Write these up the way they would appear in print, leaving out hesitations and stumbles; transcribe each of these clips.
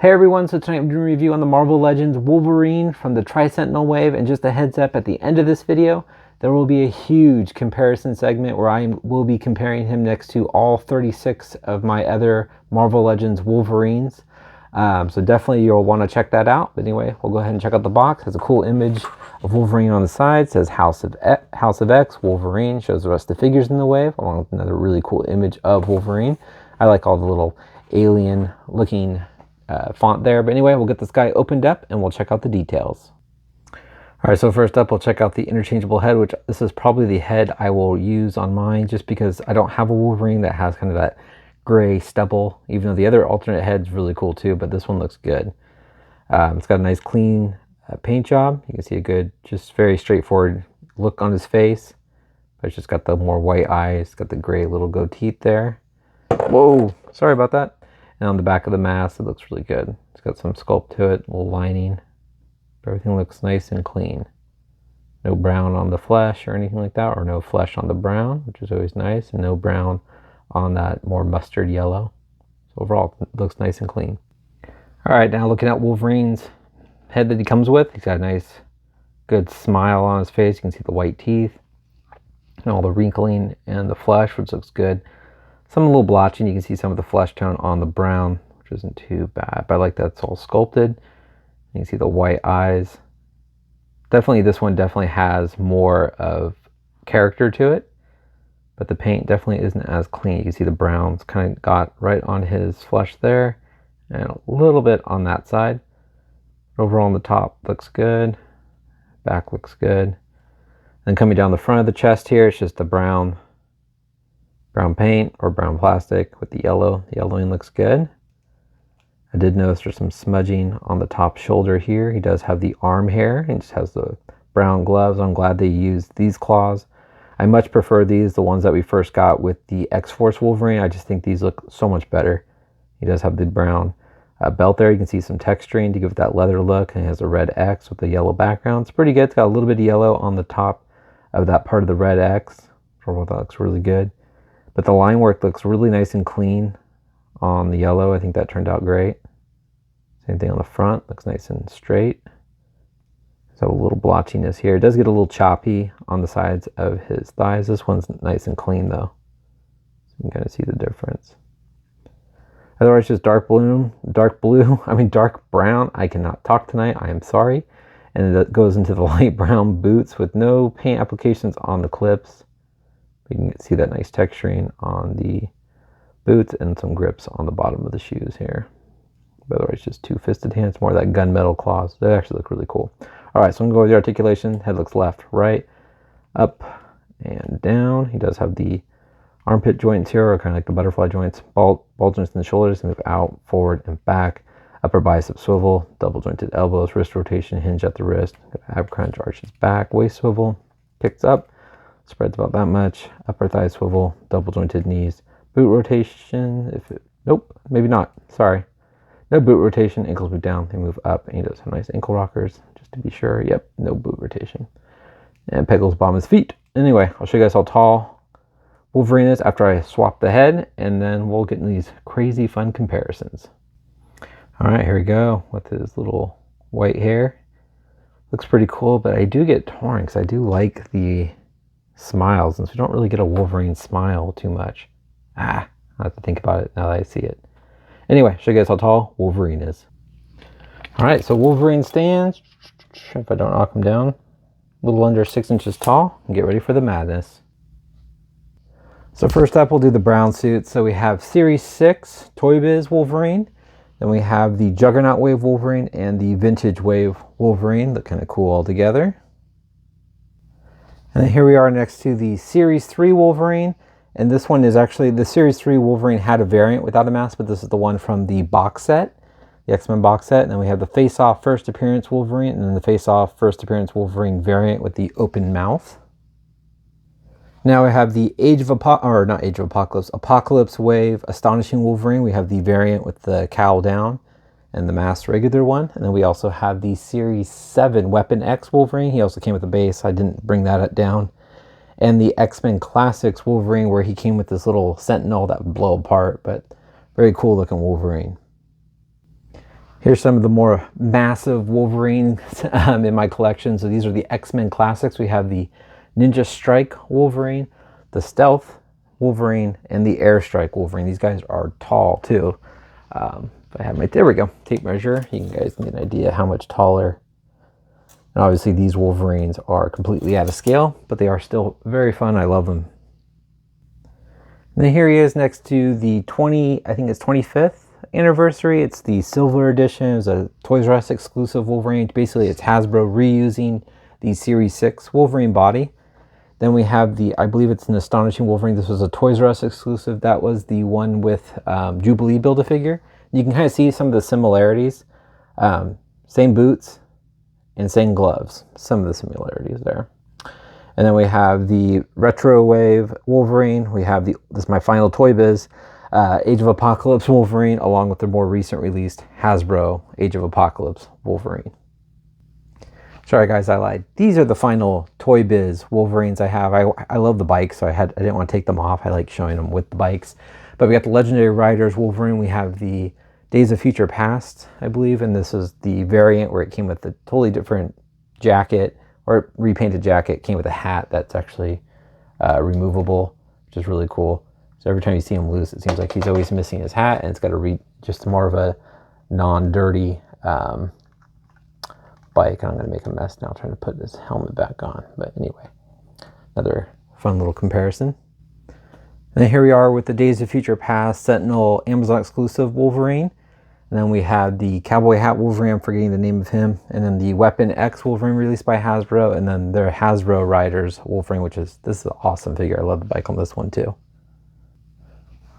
Hey everyone, so tonight I'm doing a review on the Marvel Legends Wolverine from the Sentinel wave, and just a heads up, at the end of this video there will be a huge comparison segment where I will be comparing him next to all 36 of my other Marvel Legends Wolverines. So definitely you'll want to check that out. But anyway, we'll go ahead and check out the box. It has a cool image of Wolverine on the side. It says House of X, Wolverine. Shows the rest of the figures in the wave, along with another really cool image of Wolverine. I like all the little alien looking font there. But anyway, we'll get this guy opened up and we'll check out the details. All right, so first up, we'll check out the interchangeable head, which this is probably the head I will use on mine just because I don't have a Wolverine that has kind of that gray stubble, even though the other alternate head's really cool too, but this one looks good. It's got a nice clean paint job. You can see a good, just very straightforward look on his face, but it's just got the more white eyes, got the gray little goatee there. Whoa, sorry about that. And on the back of the mask, it looks really good. It's got some sculpt to it, a little lining. Everything looks nice and clean. No brown on the flesh or anything like that, or no flesh on the brown, which is always nice, and no brown on that more mustard yellow. So overall, it looks nice and clean. All right, now looking at Wolverine's head that he comes with, he's got a nice, good smile on his face. You can see the white teeth and all the wrinkling and the flesh, which looks good. Some a little blotching. You can see some of the flesh tone on the brown, which isn't too bad, but I like that it's all sculpted. You can see the white eyes. Definitely, this one definitely has more of character to it, but the paint definitely isn't as clean. You can see the browns kind of got right on his flesh there, and a little bit on that side. Overall on the top looks good. Back looks good. Then coming down the front of the chest here, it's just the brown paint or brown plastic with the yellow. The yellowing looks good. I did notice there's some smudging on the top shoulder here. He does have the arm hair. He just has the brown gloves. I'm glad they used these claws. I much prefer these, the ones that we first got with the X-Force Wolverine. I just think these look so much better. He does have the brown belt there. You can see some texturing to give it that leather look, and it has a red X with the yellow background. It's pretty good. It's got a little bit of yellow on the top of that part of the red X. That looks really good. But the line work looks really nice and clean on the yellow. I think that turned out great. Same thing on the front, looks nice and straight. So a little blotchiness here. It does get a little choppy on the sides of his thighs. This one's nice and clean though. So you can kind of see the difference. Otherwise, just dark brown. I cannot talk tonight, I am sorry. And it goes into the light brown boots with no paint applications on the clips. You can see that nice texturing on the boots and some grips on the bottom of the shoes here. But otherwise, just two-fisted hands, more of that gunmetal claws. They actually look really cool. All right, so I'm going to go with the articulation. Head looks left, right, up, and down. He does have the armpit joints here, or kind of like the butterfly joints. Ball joints in the shoulders, move out, forward, and back. Upper bicep swivel, double jointed elbows, wrist rotation, hinge at the wrist. Ab crunch, arches back, waist swivel, kicks up, spreads about that much. Upper thigh swivel, double jointed knees. Boot rotation, nope, maybe not, sorry. No boot rotation, ankles move down, they move up, and he does have nice ankle rockers, just to be sure. Yep, no boot rotation. And Peggle's bottom of his feet. Anyway, I'll show you guys how tall Wolverine is after I swap the head, and then we'll get in these crazy fun comparisons. All right, here we go with his little white hair. Looks pretty cool, but I do get torn because I do like the smiles, since we don't really get a Wolverine smile too much. I have to think about it now that I see it. Anyway, show you guys how tall Wolverine is. All right, so Wolverine stands, if I don't knock him down, a little under 6 inches tall, and get ready for the madness. So first up, we'll do the brown suit. So we have Series 6 Toy Biz Wolverine. Then we have the Juggernaut Wave Wolverine and the Vintage Wave Wolverine. Look kind of cool all together. And then here we are next to the Series 3 Wolverine. And this one is actually, the Series 3 Wolverine had a variant without a mask, but this is the one from the box set, the X-Men box set. And then we have the Face-Off First Appearance Wolverine, and then the Face-Off First Appearance Wolverine variant with the open mouth. Now we have the Apocalypse Wave Astonishing Wolverine. We have the variant with the cowl down and the masked regular one. And then we also have the Series 7 Weapon X Wolverine. He also came with the base. I didn't bring that down. And the X-Men Classics Wolverine, where he came with this little Sentinel that would blow apart, but very cool looking Wolverine. Here's some of the more massive Wolverines in my collection. So these are the X-Men classics. We have the Ninja Strike Wolverine, the Stealth Wolverine, and the Airstrike Wolverine. These guys are tall too. I have my, there we go, tape measure. You guys can get an idea how much taller. And obviously these Wolverines are completely out of scale, but they are still very fun. I love them. And then here he is next to the I think it's 25th anniversary. It's the silver edition. It's a Toys R Us exclusive Wolverine. Basically it's Hasbro reusing the Series 6 Wolverine body. Then we have the, I believe it's an Astonishing Wolverine. This was a Toys R Us exclusive. That was the one with Jubilee Build-A-Figure. You can kind of see some of the similarities. Same boots and same gloves. Some of the similarities there. And then we have the Retro Wave Wolverine. We have this is my final Toy Biz, Age of Apocalypse Wolverine, along with the more recent released Hasbro Age of Apocalypse Wolverine. Sorry guys, I lied. These are the final Toy Biz Wolverines I have. I love the bikes, so I didn't want to take them off. I like showing them with the bikes. But we got the Legendary Riders Wolverine. We have the Days of Future Past, I believe, and this is the variant where it came with a totally different jacket, or repainted jacket. Came with a hat that's actually removable, which is really cool. So every time you see him loose, it seems like he's always missing his hat, and it's got just more of a non-dirty bike. I'm going to make a mess now trying to put this helmet back on. But anyway, another fun little comparison. And then here we are with the Days of Future Past Sentinel Amazon exclusive Wolverine. And then we have the Cowboy Hat Wolverine, I'm forgetting the name of him. And then the Weapon X Wolverine released by Hasbro. And then their Hasbro Riders Wolverine, this is an awesome figure. I love the bike on this one too.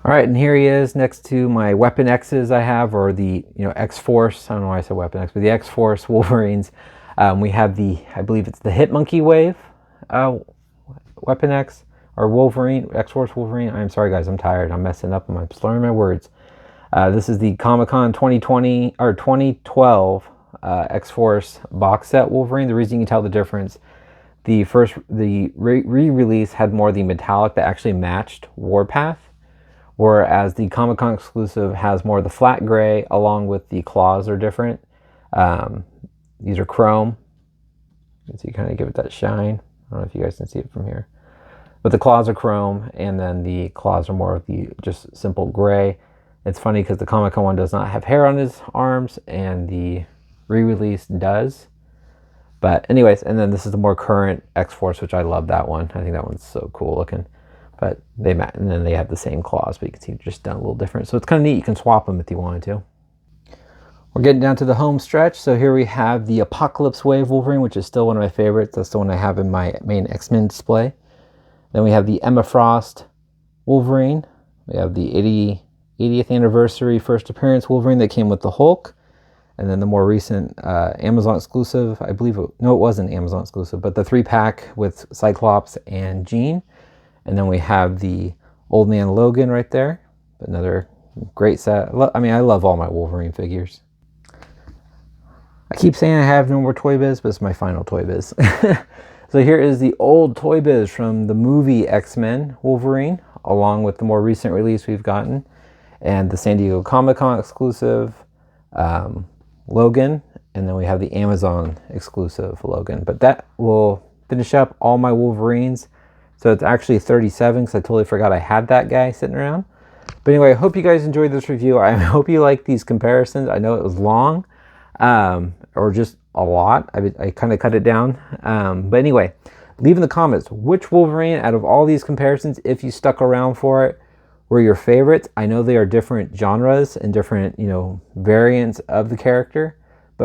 All right, and here he is next to my Weapon X's I have, or the X-Force. I don't know why I said Weapon X, but the X-Force Wolverines. We have I believe it's the Hit Monkey Wave Weapon X, or Wolverine, X-Force Wolverine. I'm sorry guys, I'm tired. I'm messing up. I'm slurring my words. This is the Comic-Con 2020 or 2012 X-Force box set Wolverine. The reason you can tell the difference, the re-release had more of the metallic that actually matched Warpath, whereas the Comic-Con exclusive has more of the flat gray, along with the claws are different. These are chrome. You can see, kind of give it that shine. I don't know if you guys can see it from here. But the claws are chrome, and then the claws are more of the just simple gray. It's funny because the Comic-Con one does not have hair on his arms, and the re-release does. But anyways, and then this is the more current X-Force, which I love that one. I think that one's so cool looking. But and then they have the same claws, but you can see just done a little different. So it's kind of neat. You can swap them if you wanted to. We're getting down to the home stretch. So here we have the Apocalypse Wave Wolverine, which is still one of my favorites. That's the one I have in my main X-Men display. Then we have the Emma Frost Wolverine. We have the 80th anniversary first appearance Wolverine that came with the Hulk. And then the more recent Amazon exclusive, I believe, no, it wasn't Amazon exclusive, but the 3-pack with Cyclops and Jean. And then we have the Old Man Logan right there. Another great set. I love all my Wolverine figures. I keep saying I have no more Toy Biz, but it's my final Toy Biz. So here is the old Toy Biz from the movie X-Men Wolverine, along with the more recent release we've gotten. And the San Diego Comic-Con exclusive Logan. And then we have the Amazon exclusive Logan. But that will finish up all my Wolverines. So it's actually 37 because I totally forgot I had that guy sitting around. But anyway, I hope you guys enjoyed this review. I hope you like these comparisons. I know it was long, or just a lot. I kind of cut it down. But anyway, leave in the comments which Wolverine out of all these comparisons, if you stuck around for it, were your favorites. I know they are different genres and different, variants of the character.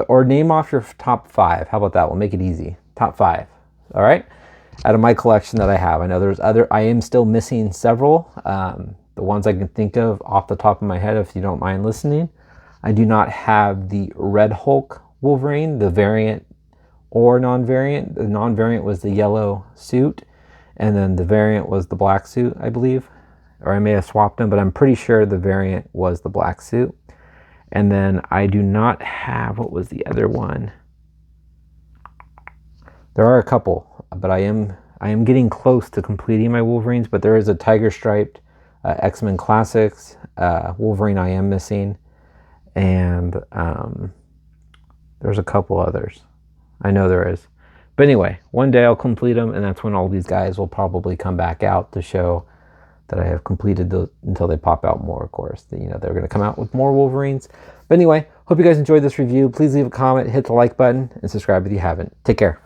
Or name off your top 5. How about that? We'll make it easy. Top 5. All right? Out of my collection that I have. I know there's I am still missing several. The ones I can think of off the top of my head, if you don't mind listening. I do not have the Red Hulk Wolverine, the variant or non-variant. The non-variant was the yellow suit, and then the variant was the black suit, I believe. Or I may have swapped them, but I'm pretty sure the variant was the black suit. And then I do not have, what was the other one? There are a couple, but I am getting close to completing my Wolverines, but there is a Tiger Striped X-Men Classics Wolverine I am missing. and there's a couple others. I know there is. But anyway, one day I'll complete them, and that's when all these guys will probably come back out to show that I have completed those until they pop out more, of course. You know, they're going to come out with more Wolverines. But anyway, hope you guys enjoyed this review. Please leave a comment, hit the like button, and subscribe if you haven't. Take care.